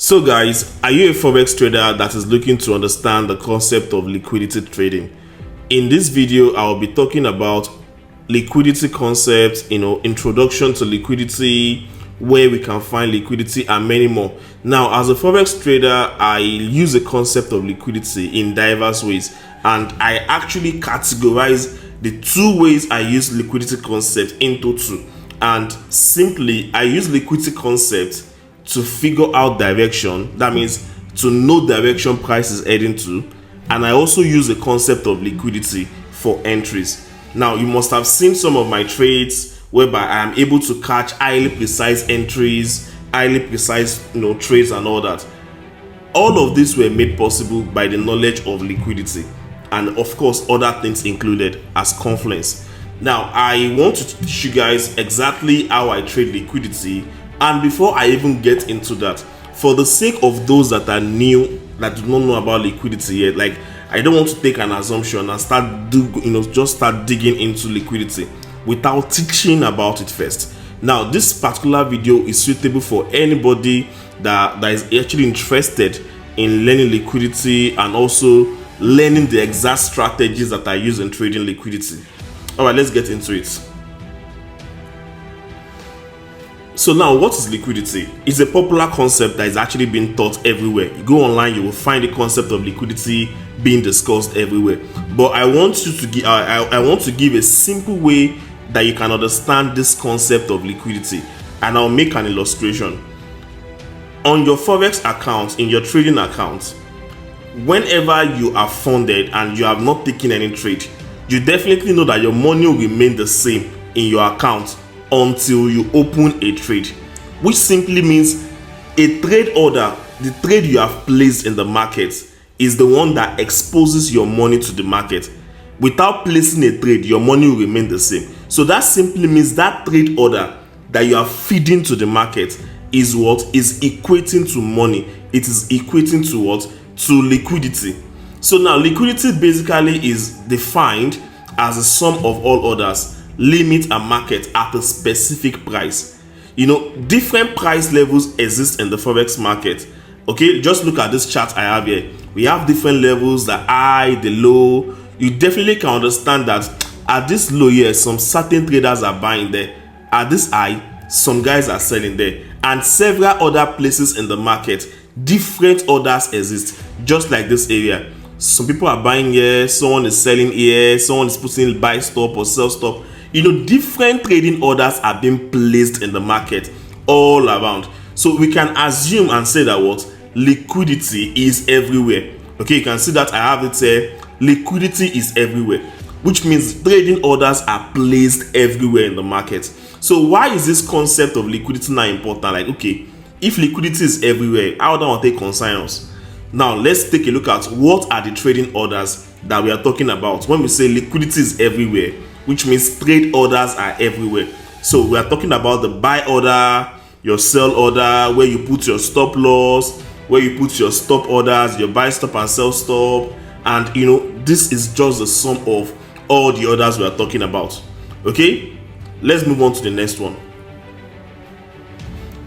So guys, are you a Forex trader that is looking to understand the concept of liquidity trading? In this video, I will be talking about liquidity concepts, introduction to liquidity, where we can find liquidity, and many more. Now, as a Forex trader, I use the concept of liquidity in diverse ways, and I actually categorize the two ways I use liquidity concept into two. And simply, I use liquidity concept to figure out direction. That means to know direction price is heading to. And I also use the concept of liquidity for entries. Now, you must have seen some of my trades whereby I am able to catch highly precise entries, highly precise trades and all that. All of this were made possible by the knowledge of liquidity, and of course other things included as confluence. Now, I want to teach you guys exactly how I trade liquidity. And before I even get into that, for the sake of those that are new, that do not know about liquidity yet, like, I don't want to take an assumption and start digging into liquidity without teaching about it first. Now, this particular video is suitable for anybody that is actually interested in learning liquidity and also learning the exact strategies that I use in trading liquidity. All right, let's get into it. So now, what is liquidity? It's a popular concept that is actually being taught everywhere. You go online, you will find the concept of liquidity being discussed everywhere. But I want you to give I want to give a simple way that you can understand this concept of liquidity, and I'll make an illustration. On your Forex account, in your trading account, whenever you are funded and you have not taken any trade, you definitely know that your money will remain the same in your account until you open a trade, which simply means a trade order, the trade you have placed in the market, is the one that exposes your money to the market. Without placing a trade, your money will remain the same. So that simply means that trade order that you are feeding to the market is what is equating to money. It is equating to what? To liquidity. So now, liquidity basically is defined as a sum of all orders, limit and market at a specific price. Different price levels exist in the Forex market. Okay, just look at this chart I have here. We have different levels, the high, the low. You definitely can understand that at this low here, some certain traders are buying there. At this high, some guys are selling there. And several other places in the market, different orders exist, just like this area. Some people are buying here, someone is selling here, someone is putting buy stop or sell stop. Different trading orders are being placed in the market all around. So we can assume and say that what? Liquidity is everywhere. Okay, you can see that I have it here. Liquidity is everywhere, which means trading orders are placed everywhere in the market. So why is this concept of liquidity now important? Like, okay, if liquidity is everywhere, how do I want to take concern us? Now, let's take a look at what are the trading orders that we are talking about when we say liquidity is everywhere, which means trade orders are everywhere. So we are talking about the buy order, your sell order, where you put your stop loss, where you put your stop orders, your buy stop and sell stop. And this is just the sum of all the orders we are talking about. Okay, let's move on to the next one.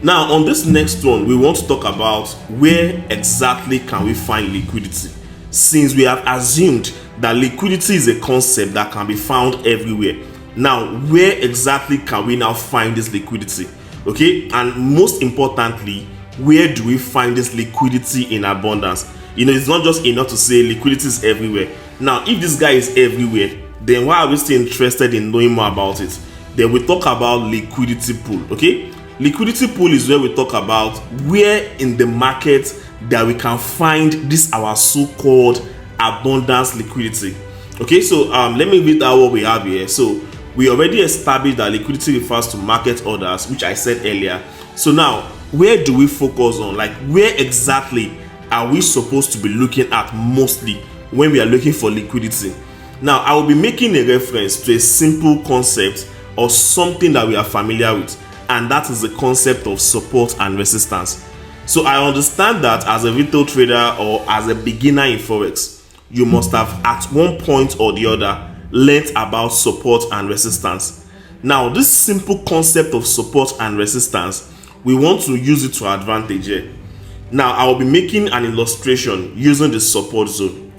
Now, on this next one, we want to talk about where exactly can we find liquidity, since we have assumed that liquidity is a concept that can be found everywhere. Now, where exactly can we now find this liquidity? Okay, and most importantly, where do we find this liquidity in abundance? It's not just enough to say liquidity is everywhere. Now, if this guy is everywhere, then why are we still interested in knowing more about it? Then we talk about liquidity pool. Okay, liquidity pool is where we talk about where in the market that we can find this our so-called abundance liquidity. Okay, so let me read out what we have here. So we already established that liquidity refers to market orders, which I said earlier. So now, where do we focus on? Like, where exactly are we supposed to be looking at mostly when we are looking for liquidity? Now, I will be making a reference to a simple concept or something that we are familiar with, and that is the concept of support and resistance. So I understand that as a retail trader or as a beginner in Forex, you must have at one point or the other learned about support and resistance. Now, this simple concept of support and resistance, we want to use it to our advantage here. Now I will be making an illustration using the support zone.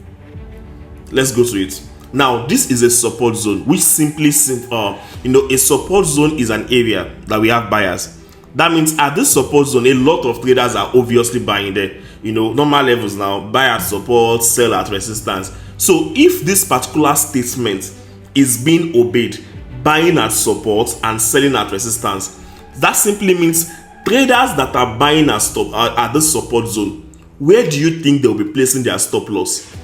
Let's go to it. Now this is a support zone, which simply a support zone is an area that we have buyers. That means at this support zone, a lot of traders are obviously buying there. Normal levels now, buy at support, sell at resistance. So if this particular statement is being obeyed, buying at support and selling at resistance, that simply means traders that are buying at this support zone, where do you think they'll be placing their stop loss?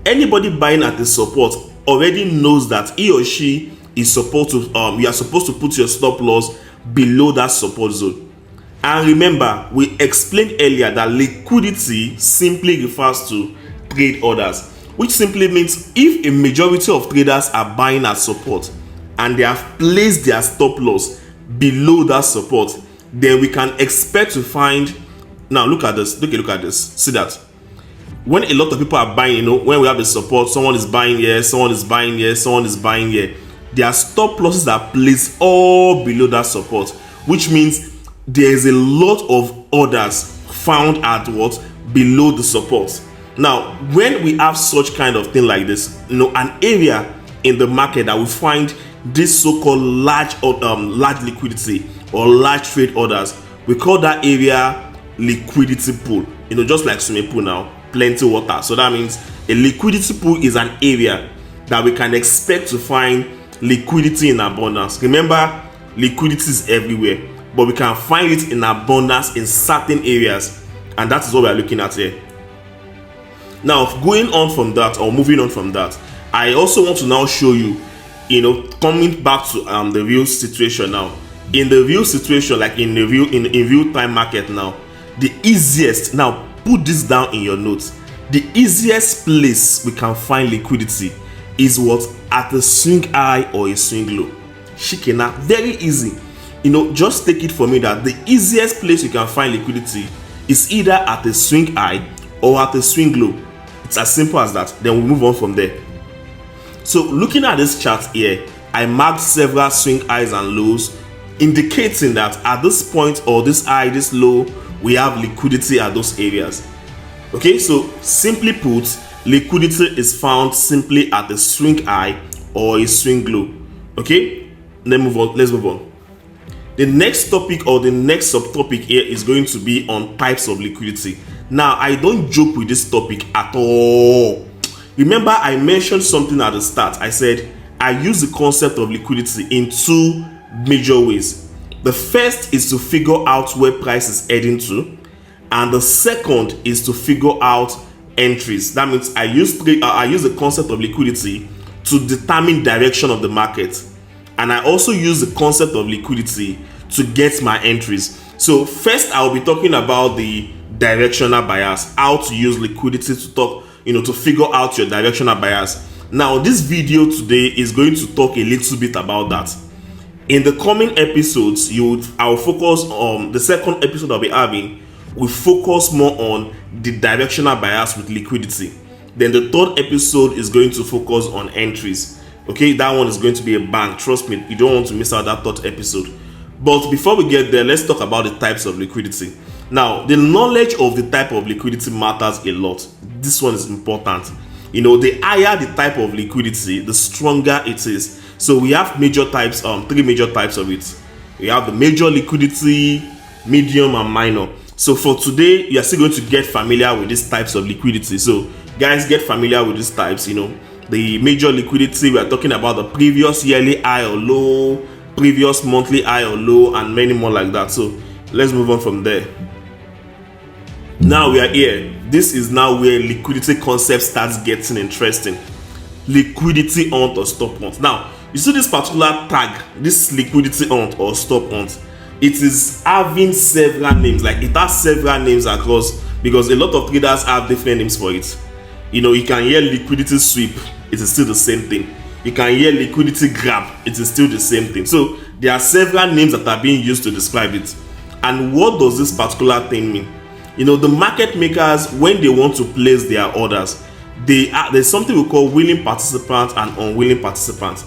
Anybody buying at the support already knows that he or she is supposed to you are supposed to put your stop loss below that support zone. And remember, we explained earlier that liquidity simply refers to trade orders, which simply means if a majority of traders are buying at support and they have placed their stop loss below that support, then we can expect to find. Now look at this. Look at this. See that when a lot of people are buying, when we have a support, someone is buying here, someone is buying here, someone is buying here, their stop losses are placed all below that support, which means there is a lot of orders found at what? Below the support. Now when we have such kind of thing like this, an area in the market that we find this so-called large liquidity or large trade orders, we call that area liquidity pool. Just like swimming pool now, plenty water. So that means a liquidity pool is an area that we can expect to find liquidity in abundance. Remember, liquidity is everywhere, but we can find it in abundance in certain areas, and that is what we are looking at here. Now, going on from that, or moving on from that, I also want to now show you, coming back to the real situation now. In the real situation, like in real time market now, the easiest, now put this down in your notes, the easiest place we can find liquidity is what? At a swing high or a swing low. Shikena, very easy. Just take it from me that the easiest place you can find liquidity is either at a swing high or at a swing low. It's as simple as that. Then we move on from there. So looking at this chart here, I marked several swing highs and lows, indicating that at this point or this high, this low, we have liquidity at those areas. Okay, so simply put, liquidity is found simply at a swing high or a swing low. Okay, let's move on. The next topic or the next subtopic here is going to be on types of liquidity. Now, I don't joke with this topic at all. Remember, I mentioned something at the start. I said I use the concept of liquidity in two major ways. The first is to figure out where price is heading to, and the second is to figure out entries. That means I use the concept of liquidity to determine direction of the market, and I also use the concept of liquidity to get my entries. So first, I will be talking about the directional bias, how to use liquidity to figure out your directional bias. Now, this video today is going to talk a little bit about that. In the coming episodes, I'll focus on the second episode I'll be having. We focus more on the directional bias with liquidity. Then the third episode is going to focus on entries. Okay, that one is going to be a bang. Trust me, you don't want to miss out that third episode. But before we get there, let's talk about the types of liquidity. Now, the knowledge of the type of liquidity matters a lot. This one is important. The higher the type of liquidity, the stronger it is. So we have major types, three major types of it. We have the major liquidity, medium, and minor. So for today, you are still going to get familiar with these types of liquidity. So guys, get familiar with these types. The major liquidity, we are talking about the previous yearly high or low, previous monthly high or low, and many more like that. So let's move on from there. Now we are here. This is now where liquidity concept starts getting interesting. Liquidity hunt or stop hunt. Now, you see this particular tag, this liquidity hunt or stop hunt, it is having several names. Like, it has several names across, because a lot of traders have different names for it. You can hear liquidity sweep, it is still the same thing. You can hear liquidity grab, it is still the same thing. So there are several names that are being used to describe it. And what does this particular thing mean? The market makers, when they want to place their orders, there's something we call willing participants and unwilling participants.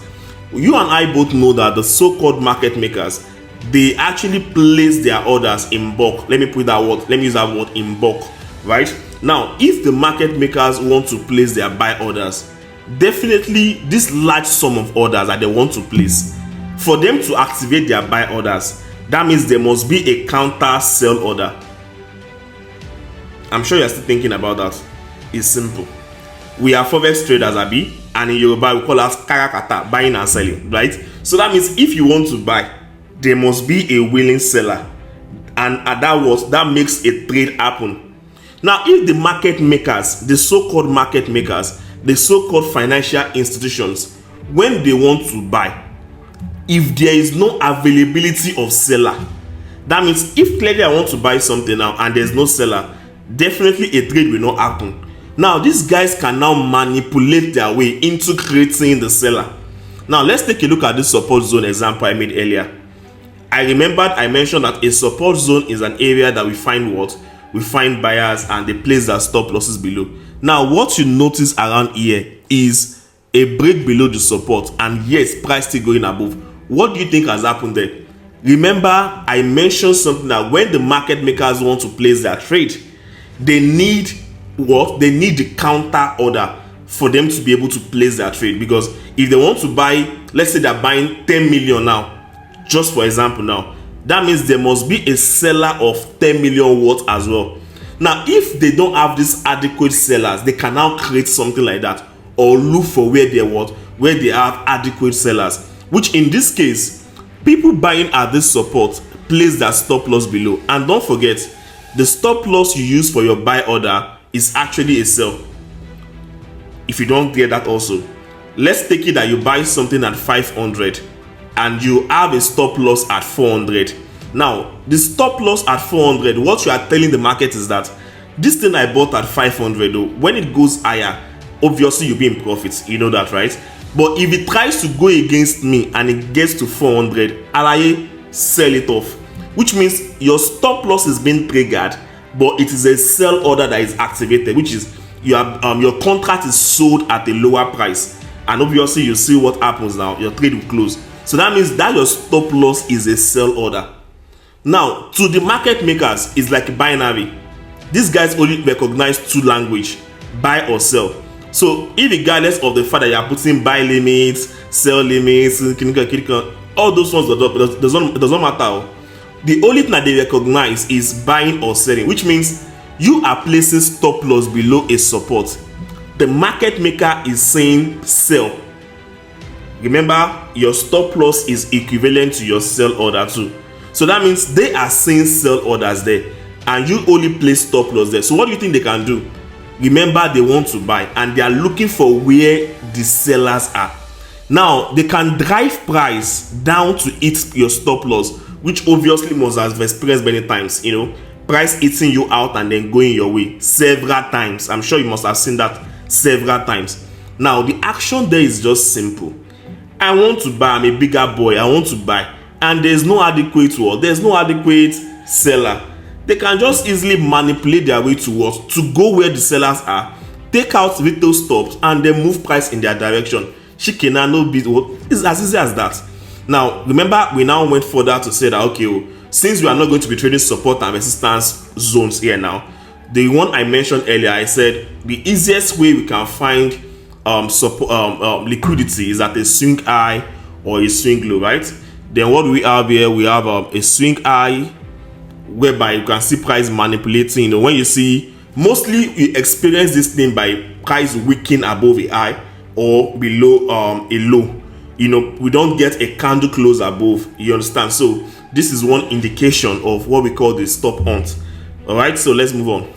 You and I both know that the so-called market makers, they actually place their orders in bulk. Let me use that word, in bulk, right? Now, if the market makers want to place their buy orders, definitely this large sum of orders that they want to place, for them to activate their buy orders, that means there must be a counter sell order. I'm sure you're still thinking about that. It's simple. We are Forex traders, Abi, and in Yoruba we call us karakata, buying and selling, right? So that means if you want to buy, there must be a willing seller, and that makes a trade happen. Now, if the market makers, the so-called market makers, the so-called financial institutions, when they want to buy, if there is no availability of seller, that means if clearly I want to buy something now and there's no seller, definitely a trade will not happen. Now, these guys can now manipulate their way into creating the seller. Now, let's take a look at this support zone example I made earlier. I mentioned that a support zone is an area that we find what? We find buyers and they place their stop losses below. Now, what you notice around here is a break below the support, and yes, price still going above. What do you think has happened there? Remember, I mentioned something that when the market makers want to place their trade, they need what? They need the counter order for them to be able to place their trade. Because if they want to buy, let's say they're buying 10 million now, just for example now, that means there must be a seller of 10 million worth as well. Now, if they don't have these adequate sellers, they can now create something like that, or look for where they have adequate sellers, which in this case, people buying at this support place their stop loss below. And don't forget, the stop loss you use for your buy order is actually a sell. If you don't get that also, let's take it that you buy something at 500 and you have a stop loss at 400. Now, the stop loss at 400, what you are telling the market is that this thing I bought at 500, though, when it goes higher, obviously you'll be in profits. You know that, right? But if it tries to go against me and it gets to 400, I'll sell it off. Which means your stop loss is being triggered, but it is a sell order that is activated, which is your contract is sold at a lower price. And obviously you see what happens now, your trade will close. So that means that your stop loss is a sell order. Now, to the market makers, it's like binary. These guys only recognize two language, buy or sell. So regardless of the fact that you are putting buy limits, sell limits, all those ones doesn't matter. The only thing that they recognize is buying or selling, which means you are placing stop loss below a support. The market maker is saying sell. Remember, your stop loss is equivalent to your sell order too. So that means they are saying sell orders there, and you only place stop loss there. So what do you think they can do? Remember, they want to buy and they are looking for where the sellers are. Now, they can drive price down to hit your stop loss, which obviously must have experienced many times, price eating you out and then going your way several times. I'm sure you must have seen that several times. Now, the action there is just simple. I want to buy, I'm a bigger boy, I want to buy, and there's no adequate seller. They can just easily manipulate their way towards to go where the sellers are, take out retail stops, and then move price in their direction. It's as easy as that. Now, remember, we now went further to say that, okay, since we are not going to be trading support and resistance zones here now, the one I mentioned earlier, I said the easiest way we can find liquidity is at a swing high or a swing low, right? Then what do we have here? We have a swing high, whereby you can see price manipulating. When you see, mostly we experience this thing by price wicking above a high or below a low. We don't get a candle close above. You understand? So this is one indication of what we call the stop hunt. All right, so let's move on.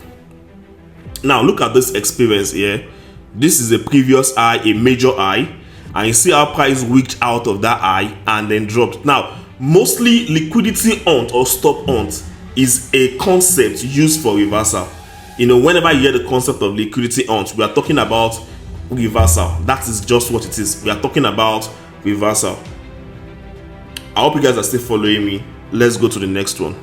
Now look at this experience here. This is a previous high, a major high, and you see how price wicked out of that high and then dropped. Now, mostly liquidity hunt or stop hunt is a concept used for reversal. Whenever you hear the concept of liquidity hunt, we are talking about reversal. That is just what it is. We are talking about reversal. I hope you guys are still following me. Let's go to the next one.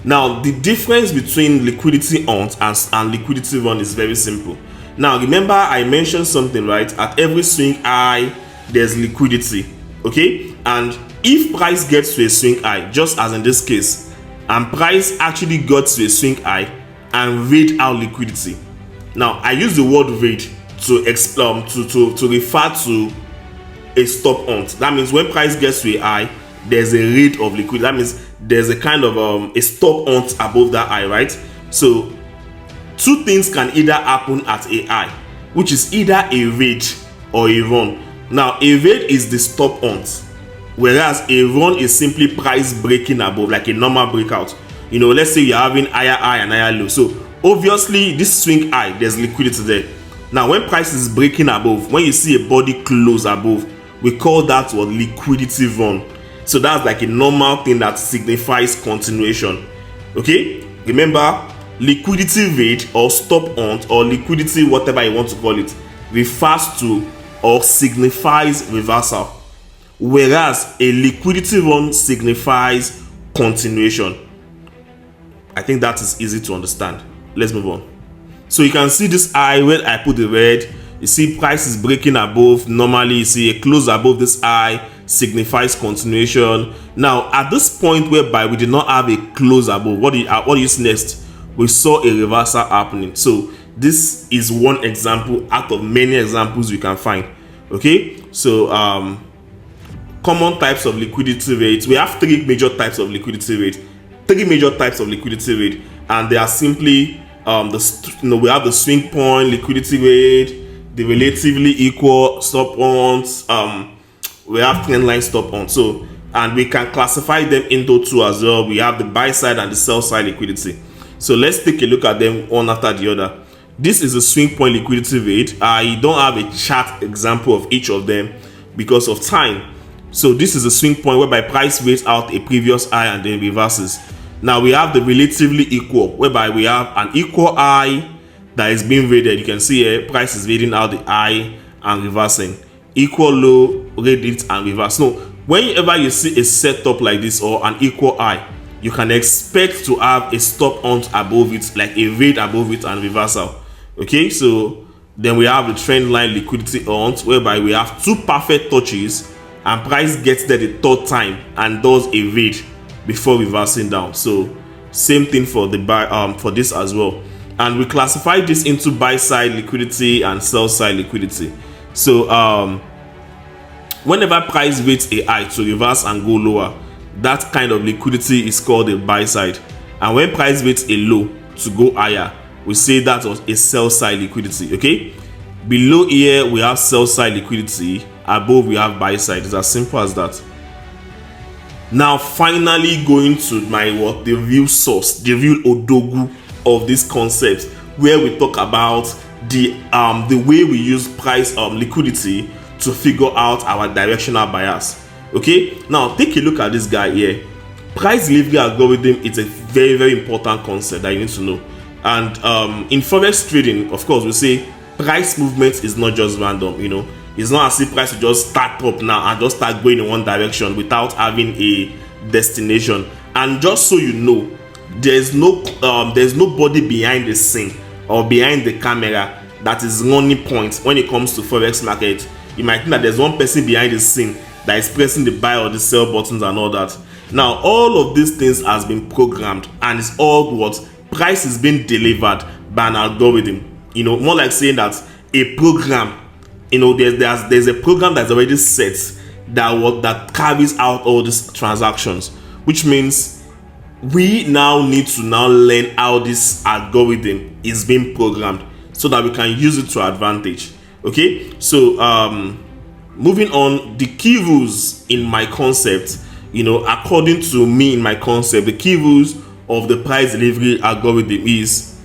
Now, the difference between liquidity hunt and liquidity run is very simple. Now, remember I mentioned something, right? At every swing high, there's liquidity. Okay, and if price gets to a swing high, just as in this case, and price actually got to a swing high and read out liquidity. Now I use the word read to refer to a stop hunt. That means when price gets to a high, there's a read of liquidity. That means there's a kind of a stop hunt above that high, right? So two things can either happen at a high, which is either a read or a run. Now a read is the stop hunt, whereas a run is simply price breaking above, like a normal breakout. You know, let's say you're having higher high and higher low. So obviously this swing high, there's liquidity there. Now when price is breaking above, when you see a body close above, we call that what liquidity run. So that's like a normal thing that signifies continuation. Okay, remember, liquidity rate or stop hunt or liquidity, whatever you want to call it, refers to or signifies reversal, whereas a liquidity run signifies continuation. I think that is easy to understand. Let's move on. So you can see this high where I put the red. You see price is breaking above. Normally you see a close above this high signifies continuation. Now at this point whereby we did not have a close above, what do you see next? We saw a reversal happening. So this is one example out of many examples you can find. Okay, so common types of liquidity rates. We have three major types of liquidity rate. And they are simply we have the swing point liquidity rate, the relatively equal stop hunt, we have trend line stop hunt. So, and we can classify them into two as well. We have the buy side and the sell side liquidity. So let's take a look at them one after the other. This is a swing point liquidity rate. I don't have a chart example of each of them because of time. So this is a swing point whereby price waits out a previous high and then reverses. Now we have the relatively equal, whereby we have an equal high that is being rated. You can see here price is reading out the high and reversing. Equal low, read it and reverse. No, whenever you see a setup like this or an equal high, you can expect to have a stop hunt above it, like a read above it and reversal. Okay, so then we have the trend line liquidity hunt, whereby we have two perfect touches and price gets there the third time and does a read before reversing down. So same thing for the buy for this as well. And we classify this into buy side liquidity and sell side liquidity. So whenever price waits a high to reverse and go lower, that kind of liquidity is called a buy side. And when price waits a low to go higher, we say that was a sell side liquidity. Okay, below here we have sell side liquidity, above we have buy side. It's as simple as that. Now finally going to the real source, the real odogu of this concept, where we talk about the way we use price liquidity to figure out our directional bias. Okay, now take a look at this guy here. Price delivery algorithm is a very, very important concept that you need to know. And in forex trading, of course, we say price movement is not just random. You know, it's not as if price will just start up now and just start going in one direction without having a destination. And just so you know, there's nobody behind the scene or behind the camera that is running points when it comes to forex market. You might think that there's one person behind the scene that is pressing the buy or the sell buttons and all that. Now all of these things has been programmed, and it's all what price is being delivered by an algorithm. You know, more like saying that a program, you know, there's a program that's already set that carries out all these transactions, which means we now need to learn how this algorithm is being programmed so that we can use it to our advantage. Okay, so moving on, the key rules in my concept, you know, according to me in my concept, the key rules of the price delivery algorithm is,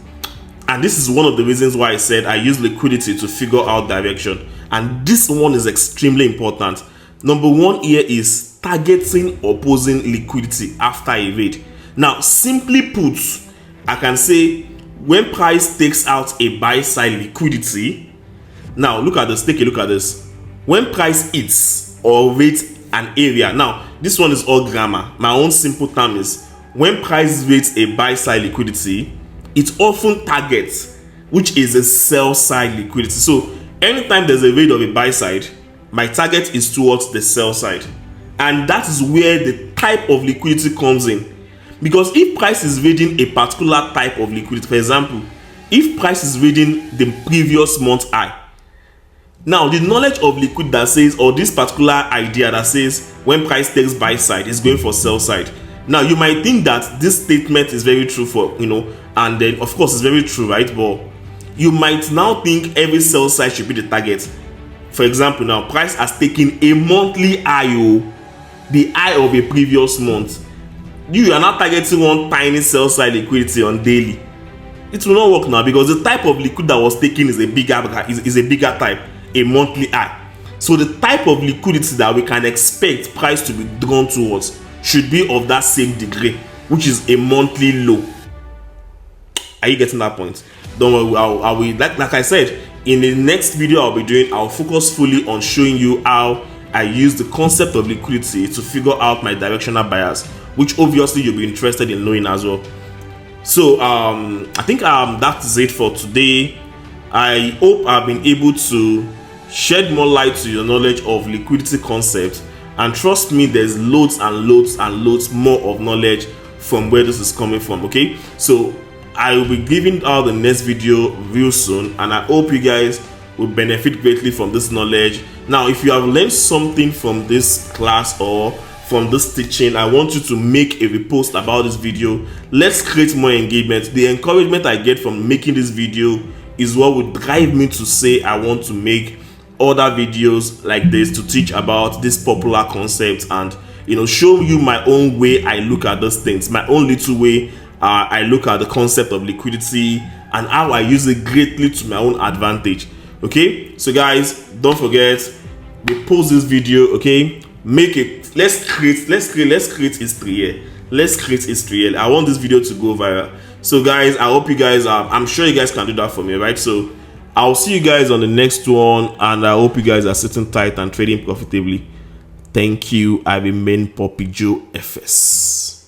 and this is one of the reasons why I said I use liquidity to figure out direction, and this one is extremely important. Number one here is targeting opposing liquidity after a raid. Now simply put, I can say when price takes out a buy side liquidity, now look at this, take a look at this. When price hits or rates an area, now this one is all grammar. My own simple term is when price rates a buy side liquidity, it often targets which is a sell side liquidity. So anytime there's a raid of a buy side, my target is towards the sell side. And that is where the type of liquidity comes in. Because if price is reading a particular type of liquidity, for example, if price is reading the previous month high, now the knowledge of liquid that says, or this particular idea that says when price takes buy side is going for sell side. Now you might think that this statement is very true for, and then of course it's very true, right? But you might now think every sell side should be the target. For example, now price has taken a monthly high, the high of a previous month. You are now targeting one tiny sell side liquidity on daily. It will not work now, because the type of liquid that was taken is a bigger type, a monthly high. So the type of liquidity that we can expect price to be drawn towards should be of that same degree, which is a monthly low. Are you getting that point? Don't worry, like I said, in the next video I'll focus fully on showing you how I use the concept of liquidity to figure out my directional bias, which obviously you'll be interested in knowing as well. So I think that is it for today. I hope I've been able to shed more light to your knowledge of liquidity concept, and trust me, there's loads and loads and loads more of knowledge from where this is coming from. Okay, so I will be giving out the next video real soon, and I hope you guys will benefit greatly from this knowledge. Now, if you have learned something from this class or from this teaching, I want you to make a repost about this video. Let's create more engagement. The encouragement I get from making this video is what would drive me to say I want to make other videos like this to teach about this popular concept, and show you my own way I look at those things, my own little way I look at the concept of liquidity, and how I use it greatly to my own advantage. Okay, so guys, don't forget, repost this video. Okay, make it. Let's create history here. Let's create history here. I want this video to go viral. So guys, I hope you guys I'm sure you guys can do that for me, right? So I'll see you guys on the next one, and I hope you guys are sitting tight and trading profitably. Thank you. I remain Poppy Joe FS.